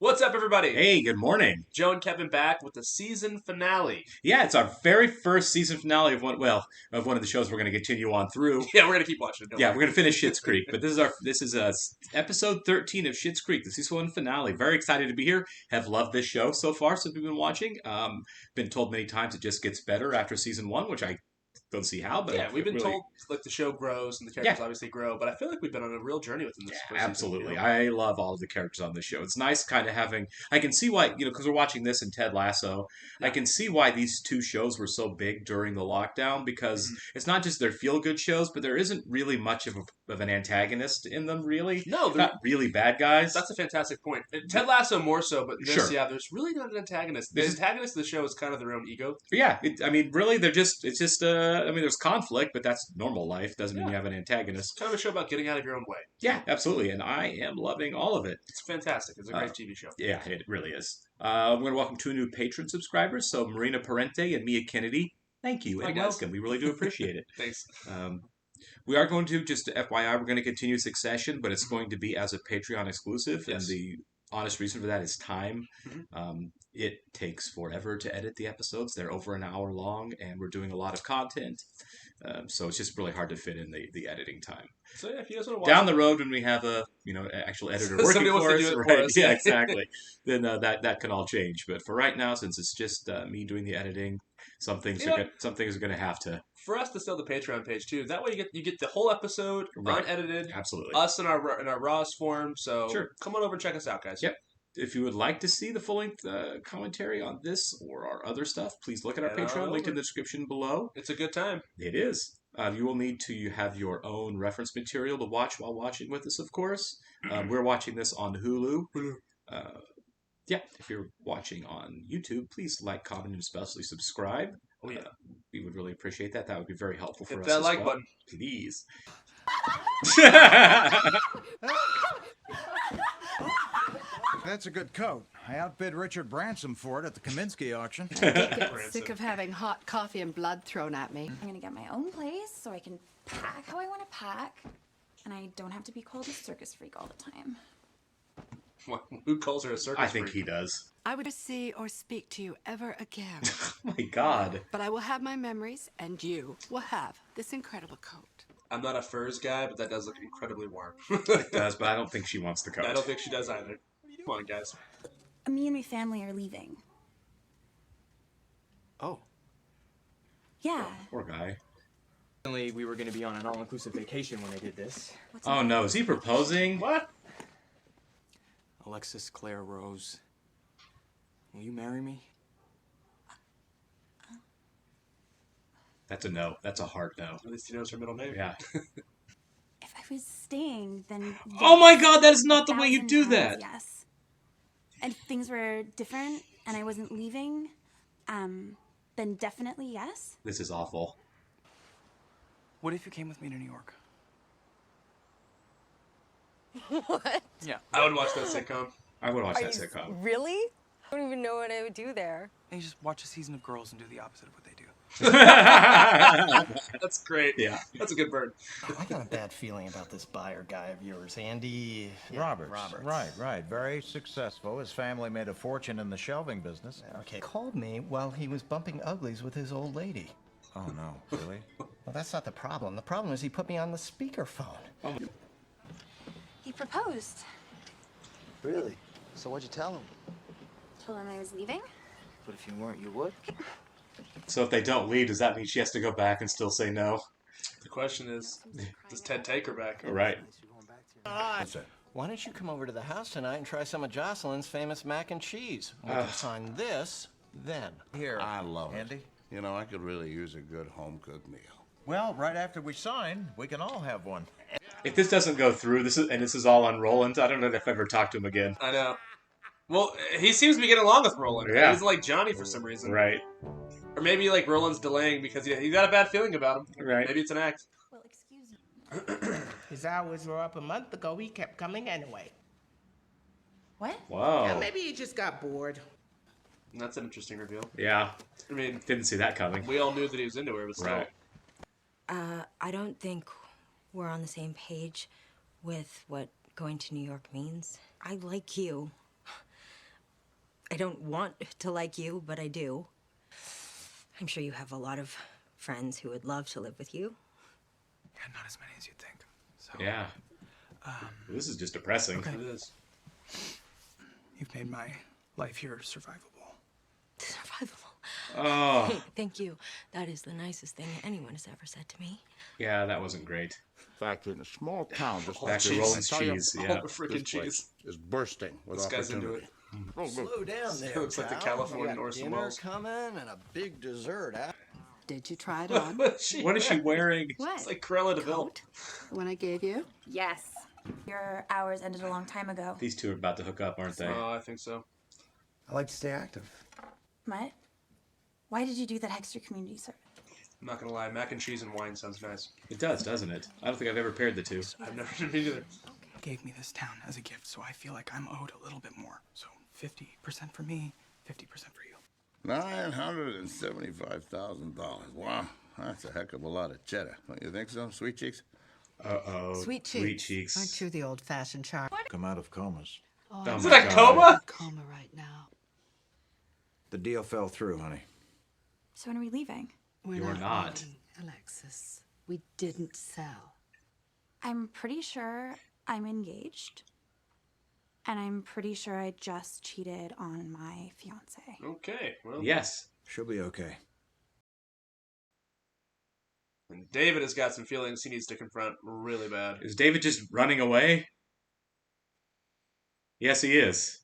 What's up, everybody? Hey, good morning. Joe and Kevin back with the season finale. Yeah, it's our very first season finale of one of the shows we're going to continue on through. Yeah, we're gonna keep watching it. We're going to finish Schitt's Creek, but this is episode 13 of Schitt's Creek, the season 1 finale. Very excited to be here. Have loved this show so far since we've been watching. Been told many times it just gets better after season 1, which I don't see how, but yeah, we've been really... told like the show grows and the characters obviously grow, but I feel like we've been on a real journey within this. Yeah, absolutely. I love all of the characters on this show. It's nice kind of having. I can see why, because we're watching this and Ted Lasso. Yeah. I can see why these two shows were so big during the lockdown because it's not just their feel good shows, but there isn't really much of an antagonist in them. Really, no, they're not really bad guys. That's a fantastic point. Ted Lasso more so, but this, Sure. there's really not an antagonist. The antagonist of the show is kind of their own ego. Yeah, really, it's just. There's conflict, but that's normal life. Doesn't mean you have an antagonist. It's kind of a show about getting out of your own way. Yeah, absolutely, and I am loving all of it. It's fantastic. It's a great TV show. Yeah, it really is. We're going to welcome 2 new patron subscribers. So Marina Parente and Mia Kennedy. Thank you and welcome. We really do appreciate it. Thanks. We are going to, just FYI, we're going to continue Succession, but it's going to be as a Patreon exclusive, and the honest reason for that is time. It takes forever to edit the episodes. They're over an hour long, and we're doing a lot of content. So it's just really hard to fit in the editing time. So yeah, if you guys want to watch down the road when we have a actual editor working for us, right? Yeah, exactly. Then that can all change. But for right now, since it's just me doing the editing, some things are going to have to. For us to sell the Patreon page too, that way you get the whole episode unedited. Absolutely. Us in our rawest form. So come on over and check us out, guys. Yep. If you would like to see the full-length commentary on this or our other stuff, please look at our Patreon, linked in the description below. It's a good time. It is. You will need to have your own reference material to watch while watching with us, of course. We're watching this on Hulu. If you're watching on YouTube, please like, comment, and especially subscribe. Oh, yeah. We would really appreciate that. That would be very helpful for us. Hit that like button. Please. That's a good coat. I outbid Richard Branson for it at the Kaminsky auction. I get sick of having hot coffee and blood thrown at me. I'm gonna get my own place so I can pack how I want to pack, and I don't have to be called a circus freak all the time. What? Who calls her a circus freak? I think he does. I would see or speak to you ever again. Oh my God. But I will have my memories, and you will have this incredible coat. I'm not a furs guy, but that does look incredibly warm. It does, but I don't think she wants the coat. I don't think she does either. Come on, guys. Me and my family are leaving. Oh. Yeah. Poor guy. We were going to be on an all-inclusive vacation when I did this. Oh no, is he proposing? What? Alexis, Claire, Rose, will you marry me? That's a no. That's a hard no. At least he knows her middle name. Yeah. If I was staying, then... Oh my God, that is not the way you do that. Yes. And if things were different and I wasn't leaving, then definitely yes. This is awful. What if you came with me to New York? What? Yeah. I would watch that sitcom. I would watch that sitcom. Really? I don't even know what I would do there. And you just watch a season of Girls and do the opposite of what they do. That's great. Yeah. That's a good bird. I got a bad feeling about this buyer guy of yours, Andy... Roberts. Right. Very successful. His family made a fortune in the shelving business. Okay, called me while he was bumping uglies with his old lady. Oh, no. Really? Well, that's not the problem. The problem is he put me on the speakerphone. He proposed. Really? So what'd you tell him? Told him I was leaving. But if you weren't, you would? So if they don't leave, does that mean she has to go back and still say no? The question is, does Ted take her back? Right. What's that? Why don't you come over to the house tonight and try some of Jocelyn's famous mac and cheese? We can sign this then. Here. I love it. Andy? You know, I could really use a good home-cooked meal. Well, right after we sign, we can all have one. If this doesn't go through, this is all on Roland. I don't know if I've ever talked to him again. I know. Well, he seems to be getting along with Roland. Yeah. He's like Johnny for some reason. Right. Or maybe like Roland's delaying because he got a bad feeling about him. Right. Maybe it's an act. Well, excuse me. His hours were up a month ago. He kept coming anyway. What? Whoa. Yeah, maybe he just got bored. And that's an interesting reveal. Yeah. I mean, Didn't see that coming. we all knew that he was into her, but still. Right. I don't think we're on the same page with what going to New York means. I like you. I don't want to like you, but I do. I'm sure you have a lot of friends who would love to live with you. Yeah, not as many as you'd think. So, Yeah. This is just depressing. Okay. It is. You've made my life here survivable. Survivable. Oh. Thank you. That is the nicest thing anyone has ever said to me. Yeah, that wasn't great. In fact, in a small town just Back to Roland's cheese, All yeah. the freaking cheese. is bursting with This guy's into opportunity. it. Slow down there, Looks like the pal. California You got Orson dinner Welles. coming and a big dessert. Did you try it on? What is she wearing? What? It's like Cruella de Vil. Coat? The one I gave you? Yes. Your hours ended a long time ago. These two are about to hook up, aren't they? Oh, I think so. I like to stay active. What? Why did you do that extra community service? I'm not gonna lie, mac and cheese and wine sounds nice. It does, doesn't it? I don't think I've ever paired the two. I've never done it either. Gave me this town as a gift, so I feel like I'm owed a little bit more. So 50% for me, 50% for you. $975,000. Wow, that's a heck of a lot of cheddar. Don't you think so, Sweet Cheeks? Uh-oh. Sweet cheeks. Aren't you the old-fashioned charm? Come out of comas. Oh Is my it a God. coma? Coma right now. The deal fell through, honey. So when are we leaving? We're You're not. leaving, Alexis. We didn't sell. I'm pretty sure I'm engaged. And I'm pretty sure I just cheated on my fiance. Okay, well. Yes. She'll be okay. And David has got some feelings he needs to confront really bad. Is David just running away? Yes, he is.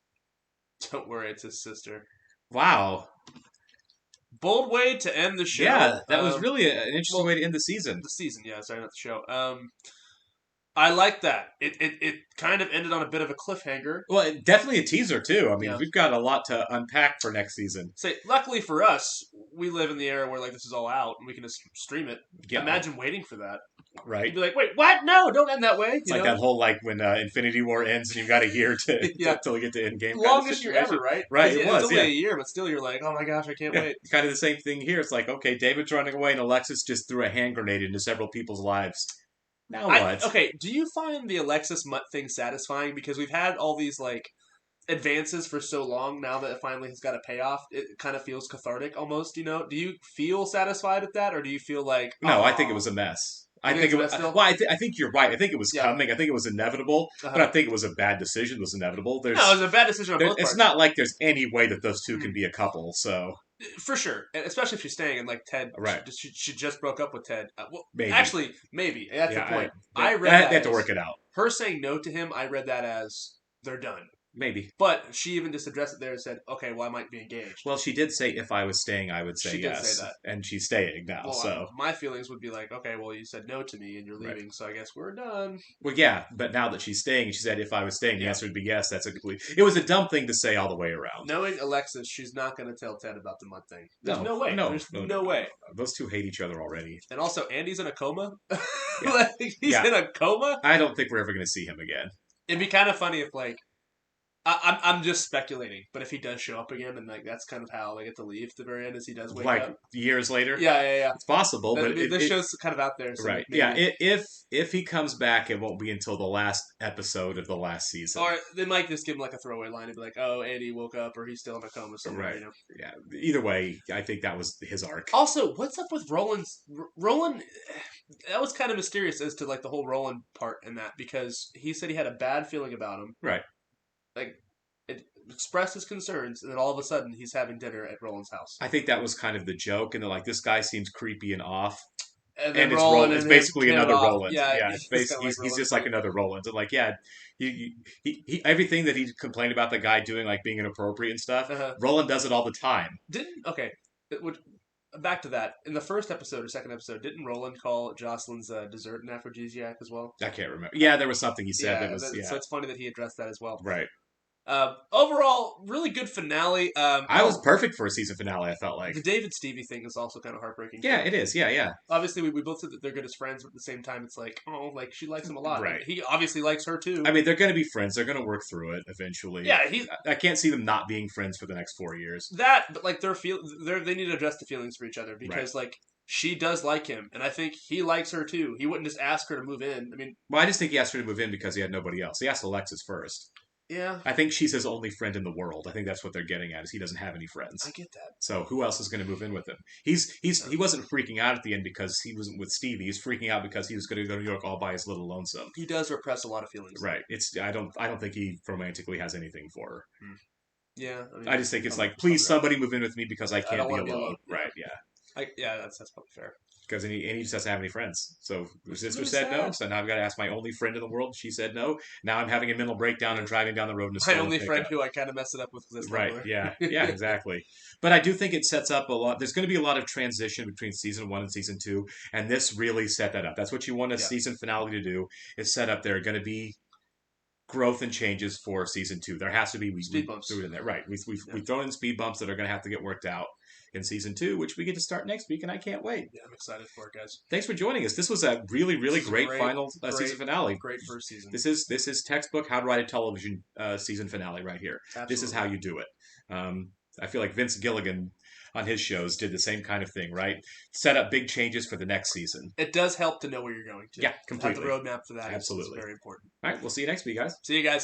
Don't worry, it's his sister. Wow. Bold way to end the show. Yeah, that was really an interesting way to end the season. The season, yeah, sorry, not the show. I like that. It kind of ended on a bit of a cliffhanger. Well, definitely a teaser, too. I mean, Yeah. we've got a lot to unpack for next season. Say, luckily for us, we live in the era where like this is all out and we can just stream it. Yeah. Imagine waiting for that. Right? You'd be like, wait, what? No, don't end that way. It's like that whole, like, when Infinity War ends and you've got a year to Yeah. till we get to Endgame. Longest year ever, right? Right, it It's was, only yeah. a year, but still you're like, oh my gosh, I can't Yeah, wait. kind of the same thing here. It's like, okay, David's running away and Alexis just threw a hand grenade into several people's lives. Now what? Okay, do you find the Alexis Mutt thing satisfying? Because we've had all these, like, advances for so long, now that it finally has got a payoff, it kind of feels cathartic almost, you know? Do you feel satisfied at that, or do you feel like... No, I "Aw." think it was a mess. I You think think it it's was. a mess Well, I think you're right. I think it was Yeah. coming. I think it was inevitable. Uh-huh. But I think it was a bad decision. It was inevitable. No, it was a bad decision on both It's parts. not like there's any way that those two can be a couple. So For sure, and especially if she's staying, and like Ted, Right. She just broke up with Ted. Well, Maybe. actually, maybe that's Yeah, the point. I I read that they have to as- work it out. Her saying no to him, I read that as they're done. Maybe. But she even just addressed it there and said, "Okay, well, I might be engaged." Well, she did say if I was staying, I would say She did yes. say that. And she's staying now. Well, so my feelings would be like, "Okay, well, you said no to me, and you're Right. leaving, so I guess we're done." well, yeah. But now that she's staying, she said if I was staying, the answer would be yes. That's a complete. It was a dumb thing to say all the way around. Knowing Alexis, she's not going to tell Ted about the Mutt thing. There's No, no way. no, There's no. no way. Those two hate each other already. And also, Andy's in a coma. Yeah. Like, he's Yeah. in a coma. I don't think we're ever going to see him again. It'd be kind of funny if, like, I'm just speculating, but if he does show up again, and like that's kind of how they get to leave at the very end, is he does wake Like up. years later. Yeah. It's possible, but This show's kind of out there, so right. maybe- Yeah, if he comes back, it won't be until the last episode of the last season. Or they might just give him like a throwaway line and be like, "Oh, Andy woke up, or he's still in a coma somewhere." Right. You know. Yeah. Either way, I think that was his arc. Also, what's up with Roland? That was kind of mysterious as to like the whole Roland part in that, because he said he had a bad feeling about him. Right. Like, it expressed his concerns, and then all of a sudden he's having dinner at Roland's house. I think that was kind of the joke, and they're like, this guy seems creepy and off. And And it's Roland Roland. It's and basically him hit it another off. Roland. Yeah, it's he's kinda like he's Roland. just like another Roland. And like, yeah, he everything that he complained about the guy doing, like being inappropriate and stuff, Uh-huh. Roland does it all the time. Back to that. In the first episode or second episode, didn't Roland call Jocelyn's dessert an aphrodisiac as well? I can't remember. Yeah, there was something he said that was, So it's funny that he addressed that as well. Right. Overall, really good finale. I was perfect for a season finale, I felt like. The David Stevie thing is also kind of heartbreaking. Yeah, it is. Yeah. Obviously, we both said that they're good as friends, but at the same time, it's like, oh, like, she likes him a lot. Right. He obviously likes her, too. I mean, they're going to be friends. They're going to work through it eventually. Yeah, I can't see them not being friends for the next 4 years. but, like, they need to address the feelings for each other, because, like, she does like him, and I think he likes her, too. He wouldn't just ask her to move in. I mean... Well, I just think he asked her to move in because he had nobody else. He asked Alexis first. Yeah. I think she's his only friend in the world. I think that's what they're getting at, is he doesn't have any friends. I get that. So who else is going to move in with him? He wasn't freaking out at the end because he wasn't with Stevie. He's freaking out because he was going to go to New York all by his little lonesome. He does repress a lot of feelings. Right. I don't think he romantically has anything for her. Yeah. I just think it's like, please somebody move in with me because I can't be alone. Right. Yeah. That's probably fair. Because he just doesn't have any friends. So his sister really said no. sad. So now I've got to ask my only friend in the world. She said no. Now I'm having a mental breakdown and driving down the road in a My stolen only friend pickup. who I kind of messed it up with this Right, yeah, exactly. But I do think it sets up a lot. There's going to be a lot of transition between season 1 and season 2, and this really set that up. That's what you want a season finale to do, is set up there are going to be growth and changes for season 2. There has to be. Speed bumps. Threw it in there. Right. We've thrown in speed bumps that are going to have to get worked out in season 2, which we get to start next week, and I can't wait. Yeah, I'm excited for it, guys. Thanks for joining us. This was a really, really great final season finale. Great first season. This is textbook How to Write a Television season finale right here. Absolutely. This is how you do it. I feel like Vince Gilligan on his shows did the same kind of thing, right? Set up big changes for the next season. It does help to know where you're going to. Yeah, completely. Have the roadmap for that. Absolutely. It's very important. All right, we'll see you next week, guys. See you guys.